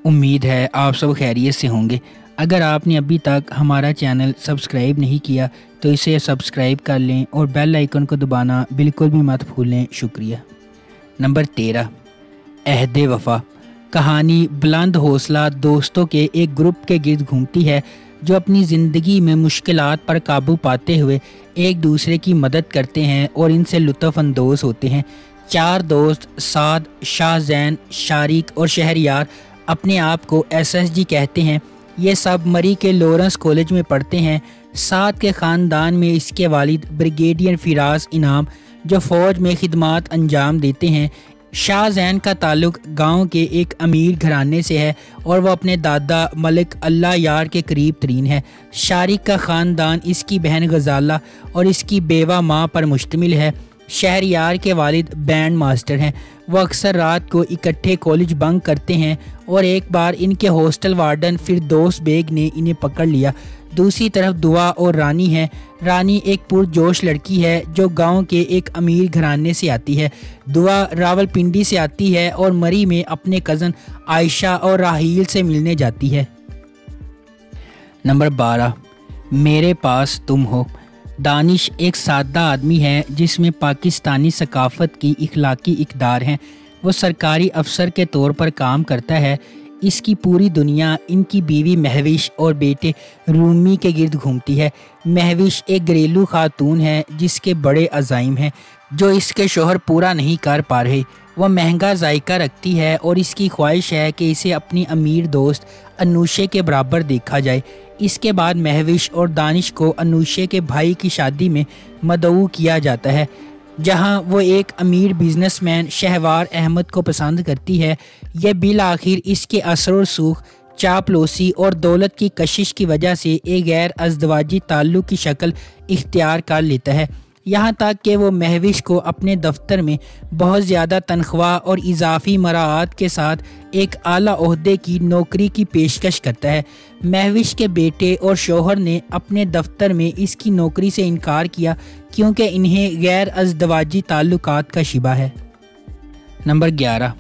امید ہے آپ سب خیریت سے ہوں گے۔ اگر آپ نے ابھی تک ہمارا چینل سبسکرائب نہیں کیا تو اسے سبسکرائب کر لیں اور بیل آئیکن کو دبانا بالکل بھی مت بھولیں۔ شکریہ۔ نمبر 13، عہد وفا۔ کہانی بلند حوصلہ دوستوں کے ایک گروپ کے گرد گھومتی ہے جو اپنی زندگی میں مشکلات پر قابو پاتے ہوئے ایک دوسرے کی مدد کرتے ہیں اور ان سے لطف اندوز ہوتے ہیں۔ 4 دوست سعد، شاہ زین، شارق اور شہریار اپنے آپ کو SSG کہتے ہیں۔ یہ سب مری کے لورنس کالج میں پڑھتے ہیں۔ سعد کے خاندان میں اس کے والد بریگیڈیئر فراز انعام جو فوج میں خدمات انجام دیتے ہیں۔ شاہ زین کا تعلق گاؤں کے ایک امیر گھرانے سے ہے اور وہ اپنے دادا ملک اللہ یار کے قریب ترین ہے۔ شارق کا خاندان اس کی بہن غزالہ اور اس کی بیوہ ماں پر مشتمل ہے۔ شہریار کے والد بینڈ ماسٹر ہیں۔ وہ اکثر رات کو اکٹھے کالج بنک کرتے ہیں اور ایک بار ان کے ہاسٹل وارڈن فردوس بیگ نے انہیں پکڑ لیا۔ دوسری طرف دعا اور رانی ہے۔ رانی ایک پرجوش لڑکی ہے جو گاؤں کے ایک امیر گھرانے سے آتی ہے۔ دعا راولپنڈی سے آتی ہے اور مری میں اپنے کزن عائشہ اور راحیل سے ملنے جاتی ہے۔ نمبر 12، میرے پاس تم ہو۔ دانش ایک سادہ آدمی ہے جس میں پاکستانی ثقافت کی اخلاقی اقدار ہیں۔ وہ سرکاری افسر کے طور پر کام کرتا ہے۔ اس کی پوری دنیا ان کی بیوی مہوش اور بیٹے رومی کے گرد گھومتی ہے۔ مہوش ایک گھریلو خاتون ہے جس کے بڑے عزائم ہیں جو اس کے شوہر پورا نہیں کر پا رہے۔ وہ مہنگا ذائقہ رکھتی ہے اور اس کی خواہش ہے کہ اسے اپنی امیر دوست انوشے کے برابر دیکھا جائے۔ اس کے بعد مہوش اور دانش کو انوشے کے بھائی کی شادی میں مدعو کیا جاتا ہے جہاں وہ ایک امیر بزنس مین شہوار احمد کو پسند کرتی ہے۔ یہ بالآخر اس کے اثر و رسوخ، چاپلوسی اور دولت کی کشش کی وجہ سے ایک غیر ازدواجی تعلق کی شکل اختیار کر لیتا ہے، یہاں تک کہ وہ مہوش کو اپنے دفتر میں بہت زیادہ تنخواہ اور اضافی مراعات کے ساتھ ایک اعلیٰ عہدے کی نوکری کی پیشکش کرتا ہے۔ مہوش کے بیٹے اور شوہر نے اپنے دفتر میں اس کی نوکری سے انکار کیا کیونکہ انہیں غیر ازدواجی تعلقات کا شبہ ہے۔ نمبر 11،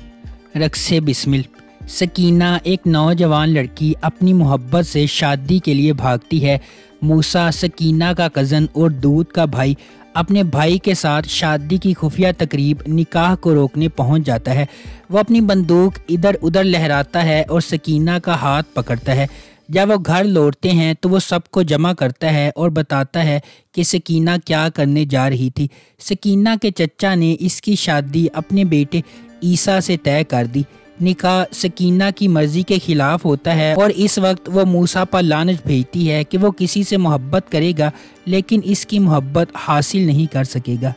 رقص بسمل۔ سکینہ ایک نوجوان لڑکی اپنی محبت سے شادی کے لیے بھاگتی ہے۔ موسیٰ سکینہ کا کزن اور دودھ کا بھائی اپنے بھائی کے ساتھ شادی کی خفیہ تقریب نکاح کو روکنے پہنچ جاتا ہے۔ وہ اپنی بندوق ادھر ادھر لہراتا ہے اور سکینہ کا ہاتھ پکڑتا ہے۔ جب وہ گھر لوٹتے ہیں تو وہ سب کو جمع کرتا ہے اور بتاتا ہے کہ سکینہ کیا کرنے جا رہی تھی۔ سکینہ کے چچا نے اس کی شادی اپنے بیٹے عیسیٰ سے طے کر دی۔ نکاح سکینہ کی مرضی کے خلاف ہوتا ہے اور اس وقت وہ موسیٰ پر لعنت بھیجتی ہے کہ وہ کسی سے محبت کرے گا لیکن اس کی محبت حاصل نہیں کر سکے گا۔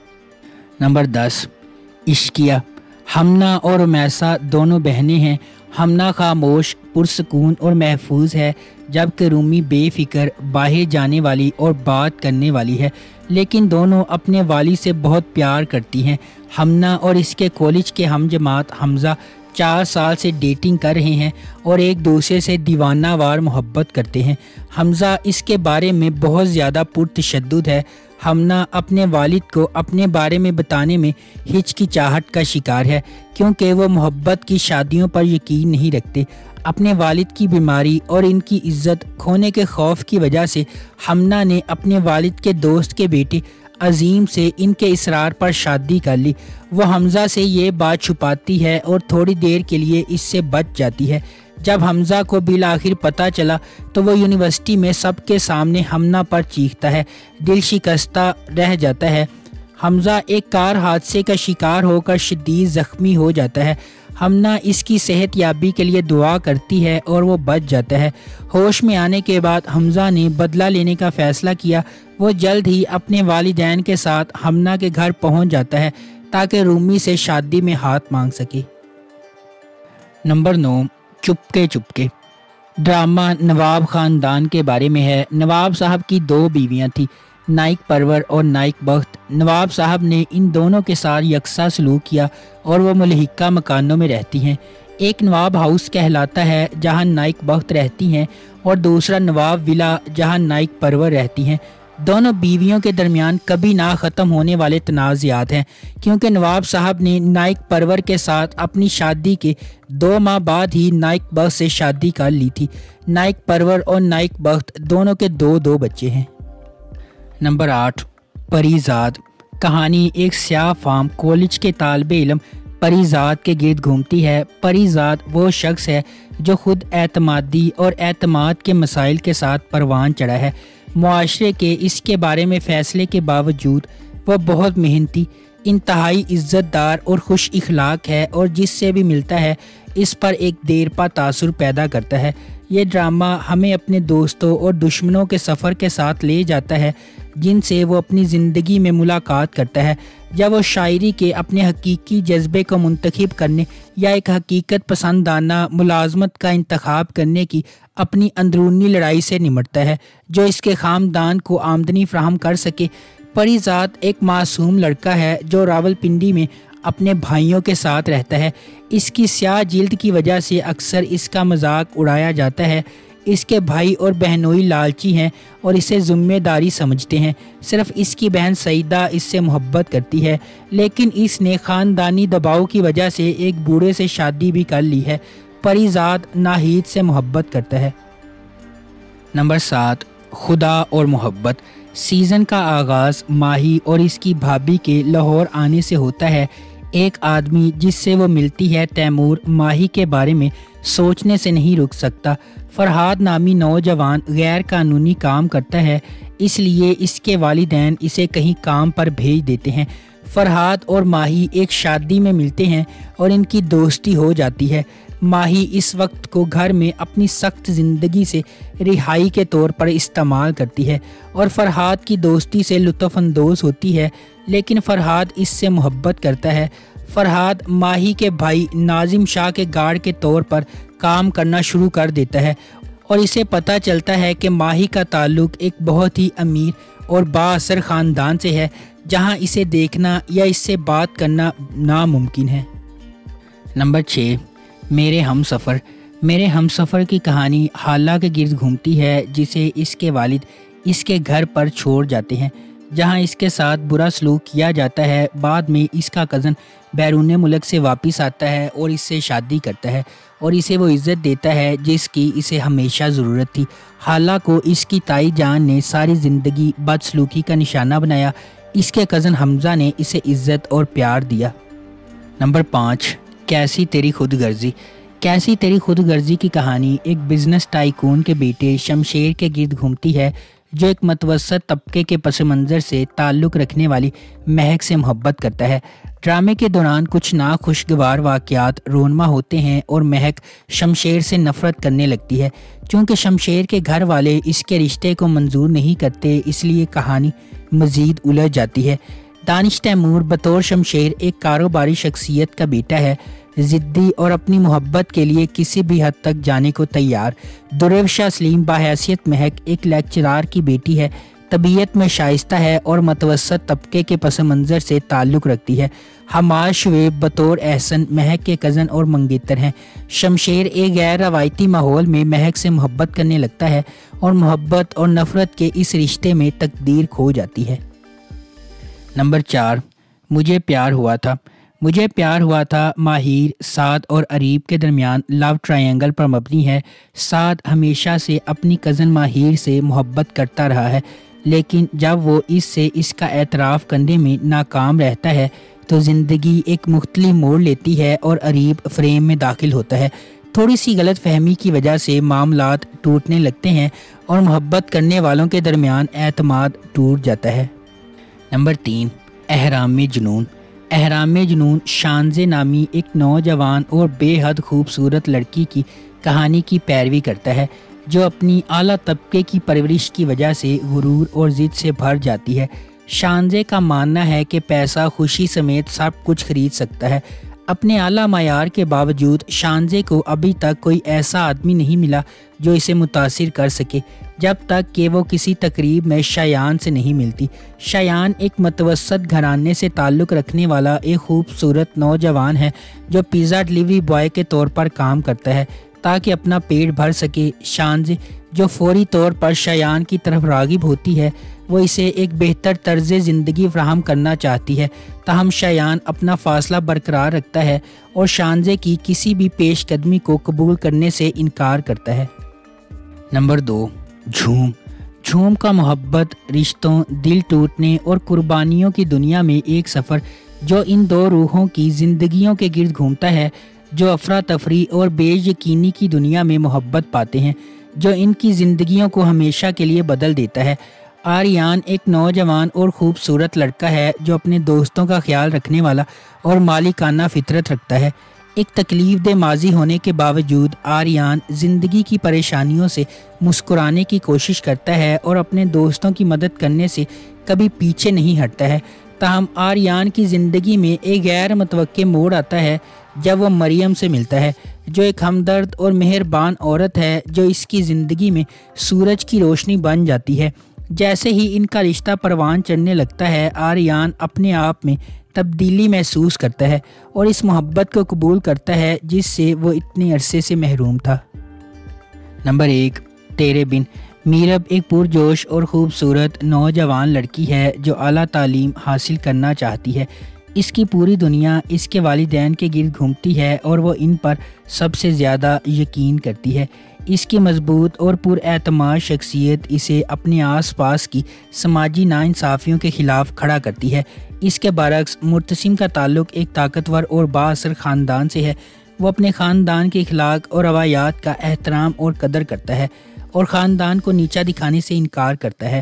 نمبر 10، عشقیہ۔ ہمنا اور امیسا دونوں بہنیں ہیں۔ ہمنا خاموش، پرسکون اور محفوظ ہے جبکہ رومی بے فکر، باہر جانے والی اور بات کرنے والی ہے، لیکن دونوں اپنے والد سے بہت پیار کرتی ہیں۔ ہمنا اور اس کے کالج کے ہم جماعت حمزہ 4 سال سے ڈیٹنگ کر رہے ہیں اور ایک دوسرے سے دیوانہ وار محبت کرتے ہیں۔ حمزہ اس کے بارے میں بہت زیادہ پرتشدد ہے۔ ہمنا اپنے والد کو اپنے بارے میں بتانے میں ہچکچاہٹ کا شکار ہے کیونکہ وہ محبت کی شادیوں پر یقین نہیں رکھتے۔ اپنے والد کی بیماری اور ان کی عزت کھونے کے خوف کی وجہ سے ہمنا نے اپنے والد کے دوست کے بیٹے عظیم سے ان کے اصرار پر شادی کر لی۔ وہ حمزہ سے یہ بات چھپاتی ہے اور تھوڑی دیر کے لیے اس سے بچ جاتی ہے۔ جب حمزہ کو بالآخر پتہ چلا تو وہ یونیورسٹی میں سب کے سامنے ہمنا پر چیختا ہے، دل شکستہ رہ جاتا ہے۔ حمزہ ایک کار حادثے کا شکار ہو کر شدید زخمی ہو جاتا ہے۔ ہمنا اس کی صحت یابی کے لیے دعا کرتی ہے اور وہ بچ جاتا ہے۔ ہوش میں آنے کے بعد حمزہ نے بدلہ لینے کا فیصلہ کیا۔ وہ جلد ہی اپنے والدین کے ساتھ ہمنا کے گھر پہنچ جاتا ہے تاکہ رومی سے شادی میں ہاتھ مانگ سکے۔ نمبر 9، چپکے چپکے۔ ڈرامہ نواب خاندان کے بارے میں ہے۔ نواب صاحب کی 2 بیویاں تھیں، نائک پرور اور نائک بخت۔ نواب صاحب نے ان دونوں کے ساتھ یکساں سلوک کیا اور وہ ملحقہ مکانوں میں رہتی ہیں۔ ایک نواب ہاؤس کہلاتا ہے جہاں نائک بخت رہتی ہیں اور دوسرا نواب ولا جہاں نائک پرور رہتی ہیں۔ دونوں بیویوں کے درمیان کبھی نہ ختم ہونے والے تنازعات ہیں، کیونکہ نواب صاحب نے نائک پرور کے ساتھ اپنی شادی کے 2 ماہ بعد ہی نائک بخت سے شادی کر لی تھی۔ نائک پرور اور نائک بخت دونوں کے 2 بچے ہیں۔ نمبر 8، پری زاد۔ کہانی ایک سیاہ فام کالج کے طالب علم پری زاد کے گرد گھومتی ہے۔ پری زاد وہ شخص ہے جو خود اعتمادی اور اعتماد کے مسائل کے ساتھ پروان چڑھا ہے۔ معاشرے کے اس کے بارے میں فیصلے کے باوجود وہ بہت محنتی، انتہائی عزت دار اور خوش اخلاق ہے، اور جس سے بھی ملتا ہے اس پر ایک دیرپا تاثر پیدا کرتا ہے۔ یہ ڈرامہ ہمیں اپنے دوستوں اور دشمنوں کے سفر کے ساتھ لے جاتا ہے جن سے وہ اپنی زندگی میں ملاقات کرتا ہے، جب وہ شاعری کے اپنے حقیقی جذبے کو منتخب کرنے یا ایک حقیقت پسندانہ ملازمت کا انتخاب کرنے کی اپنی اندرونی لڑائی سے نمٹتا ہے جو اس کے خاندان کو آمدنی فراہم کر سکے۔ پری زاد ایک معصوم لڑکا ہے جو راولپنڈی میں اپنے بھائیوں کے ساتھ رہتا ہے۔ اس کی سیاہ جلد کی وجہ سے اکثر اس کا مذاق اڑایا جاتا ہے۔ اس کے بھائی اور بہنوئی لالچی ہیں اور اسے ذمہ داری سمجھتے ہیں۔ صرف اس کی بہن سعیدہ اس سے محبت کرتی ہے، لیکن اس نے خاندانی دباؤ کی وجہ سے ایک بوڑھے سے شادی بھی کر لی ہے۔ پری زاد ناہید سے محبت کرتا ہے۔ نمبر 7، خدا اور محبت۔ سیزن کا آغاز ماہی اور اس کی بھابھی کے لاہور آنے سے ہوتا ہے۔ ایک آدمی جس سے وہ ملتی ہے تیمور ماہی کے بارے میں سوچنے سے نہیں رک سکتا۔ فرحاد نامی نوجوان غیر قانونی کام کرتا ہے، اس لیے اس کے والدین اسے کہیں کام پر بھیج دیتے ہیں۔ فرحاد اور ماہی ایک شادی میں ملتے ہیں اور ان کی دوستی ہو جاتی ہے۔ ماہی اس وقت کو گھر میں اپنی سخت زندگی سے رہائی کے طور پر استعمال کرتی ہے اور فرحاد کی دوستی سے لطف اندوز ہوتی ہے، لیکن فرحاد اس سے محبت کرتا ہے۔ فرحاد ماہی کے بھائی ناظم شاہ کے گارڈ کے طور پر کام کرنا شروع کر دیتا ہے اور اسے پتہ چلتا ہے کہ ماہی کا تعلق ایک بہت ہی امیر اور بااثر خاندان سے ہے جہاں اسے دیکھنا یا اس سے بات کرنا ناممکن ہے۔ نمبر 6، میرے ہم سفر۔ میرے ہم سفر کی کہانی حالہ کے گرد گھومتی ہے جسے اس کے والد اس کے گھر پر چھوڑ جاتے ہیں جہاں اس کے ساتھ برا سلوک کیا جاتا ہے۔ بعد میں اس کا کزن بیرون ملک سے واپس آتا ہے اور اس سے شادی کرتا ہے اور اسے وہ عزت دیتا ہے جس کی اسے ہمیشہ ضرورت تھی۔ حالہ کو اس کی تائی جان نے ساری زندگی بدسلوکی کا نشانہ بنایا، اس کے کزن حمزہ نے اسے عزت اور پیار دیا۔ نمبر 5، کیسی تیری خود غرضی۔ کیسی تیری خود غرضی کی کہانی ایک بزنس ٹائکون کے بیٹے شمشیر کے گرد گھومتی ہے جو ایک متوسط طبقے کے پس منظر سے تعلق رکھنے والی مہک سے محبت کرتا ہے۔ ڈرامے کے دوران کچھ ناخوشگوار واقعات رونما ہوتے ہیں اور مہک شمشیر سے نفرت کرنے لگتی ہے۔ چونکہ شمشیر کے گھر والے اس کے رشتے کو منظور نہیں کرتے، اس لیے کہانی مزید الجھ جاتی ہے۔ دانش تیمور بطور شمشیر ایک کاروباری شخصیت کا بیٹا ہے، ضدی اور اپنی محبت کے لیے کسی بھی حد تک جانے کو تیار۔ دریوشا سلیم بحیثیت مہک ایک لیکچرار کی بیٹی ہے، طبیعت میں شائستہ ہے اور متوسط طبقے کے پس منظر سے تعلق رکھتی ہے۔ حماد شعیب بطور احسن مہک کے کزن اور منگیتر ہیں۔ شمشیر ایک غیر روایتی ماحول میں مہک سے محبت کرنے لگتا ہے اور محبت اور نفرت کے اس رشتے میں تقدیر کھو جاتی ہے۔ نمبر 4، مجھے پیار ہوا تھا۔ مجھے پیار ہوا تھا ماہیر، سعد اور اریب کے درمیان لو ٹرائنگل پر مبنی ہے۔ سعد ہمیشہ سے اپنی کزن ماہیر سے محبت کرتا رہا ہے، لیکن جب وہ اس سے اس کا اعتراف کرنے میں ناکام رہتا ہے تو زندگی ایک مختلف موڑ لیتی ہے اور اریب فریم میں داخل ہوتا ہے۔ تھوڑی سی غلط فہمی کی وجہ سے معاملات ٹوٹنے لگتے ہیں اور محبت کرنے والوں کے درمیان اعتماد ٹوٹ جاتا ہے۔ نمبر 3، احرام جنون۔ احرام جنون شانزے نامی ایک نوجوان اور بے حد خوبصورت لڑکی کی کہانی کی پیروی کرتا ہے جو اپنی اعلیٰ طبقے کی پرورش کی وجہ سے غرور اور ضد سے بھر جاتی ہے۔ شانزے کا ماننا ہے کہ پیسہ خوشی سمیت سب کچھ خرید سکتا ہے۔ اپنے اعلیٰ معیار کے باوجود شانزے کو ابھی تک کوئی ایسا آدمی نہیں ملا جو اسے متاثر کر سکے جب تک کہ وہ کسی تقریب میں شایان سے نہیں ملتی۔ شایان ایک متوسط گھرانے سے تعلق رکھنے والا ایک خوبصورت نوجوان ہے جو پیزا ڈلیوری بوائے کے طور پر کام کرتا ہے تاکہ اپنا پیٹ بھر سکے۔ شانزے جو فوری طور پر شایان کی طرف راغب ہوتی ہے، وہ اسے ایک بہتر طرز زندگی فراہم کرنا چاہتی ہے، تاہم شایان اپنا فاصلہ برقرار رکھتا ہے اور شانزے کی کسی بھی پیش قدمی کو قبول کرنے سے انکار کرتا ہے۔ نمبر 2، جھوم۔ جھوم کا محبت، رشتوں، دل ٹوٹنے اور قربانیوں کی دنیا میں ایک سفر جو ان دو روحوں کی زندگیوں کے گرد گھومتا ہے، جو افراتفری اور بے یقینی کی دنیا میں محبت پاتے ہیں، جو ان کی زندگیوں کو ہمیشہ کے لیے بدل دیتا ہے۔ آریان ایک نوجوان اور خوبصورت لڑکا ہے جو اپنے دوستوں کا خیال رکھنے والا اور مالکانہ فطرت رکھتا ہے۔ ایک تکلیف دہ ماضی ہونے کے باوجود آریان زندگی کی پریشانیوں سے مسکرانے کی کوشش کرتا ہے اور اپنے دوستوں کی مدد کرنے سے کبھی پیچھے نہیں ہٹتا ہے۔ تاہم آریان کی زندگی میں ایک غیر متوقع موڑ آتا ہے جب وہ مریم سے ملتا ہے، جو ایک ہمدرد اور مہربان عورت ہے جو اس کی زندگی میں سورج کی روشنی بن جاتی ہے۔ جیسے ہی ان کا رشتہ پروان چڑھنے لگتا ہے، آریان اپنے آپ میں تبدیلی محسوس کرتا ہے اور اس محبت کو قبول کرتا ہے جس سے وہ اتنے عرصے سے محروم تھا۔ نمبر 1، تیرے بن۔ میرب ایک پرجوش اور خوبصورت نوجوان لڑکی ہے جو اعلیٰ تعلیم حاصل کرنا چاہتی ہے۔ اس کی پوری دنیا اس کے والدین کے گرد گھومتی ہے اور وہ ان پر سب سے زیادہ یقین کرتی ہے۔ اس کی مضبوط اور پراعتماد شخصیت اسے اپنے آس پاس کی سماجی ناانصافیوں کے خلاف کھڑا کرتی ہے۔ اس کے برعکس مرتسم کا تعلق ایک طاقتور اور بااثر خاندان سے ہے۔ وہ اپنے خاندان کے اخلاق اور روایات کا احترام اور قدر کرتا ہے اور خاندان کو نیچا دکھانے سے انکار کرتا ہے۔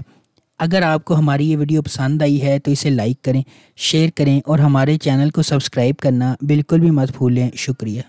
اگر آپ کو ہماری یہ ویڈیو پسند آئی ہے تو اسے لائک کریں، شیئر کریں اور ہمارے چینل کو سبسکرائب کرنا بالکل بھی مت بھولیں۔ شکریہ۔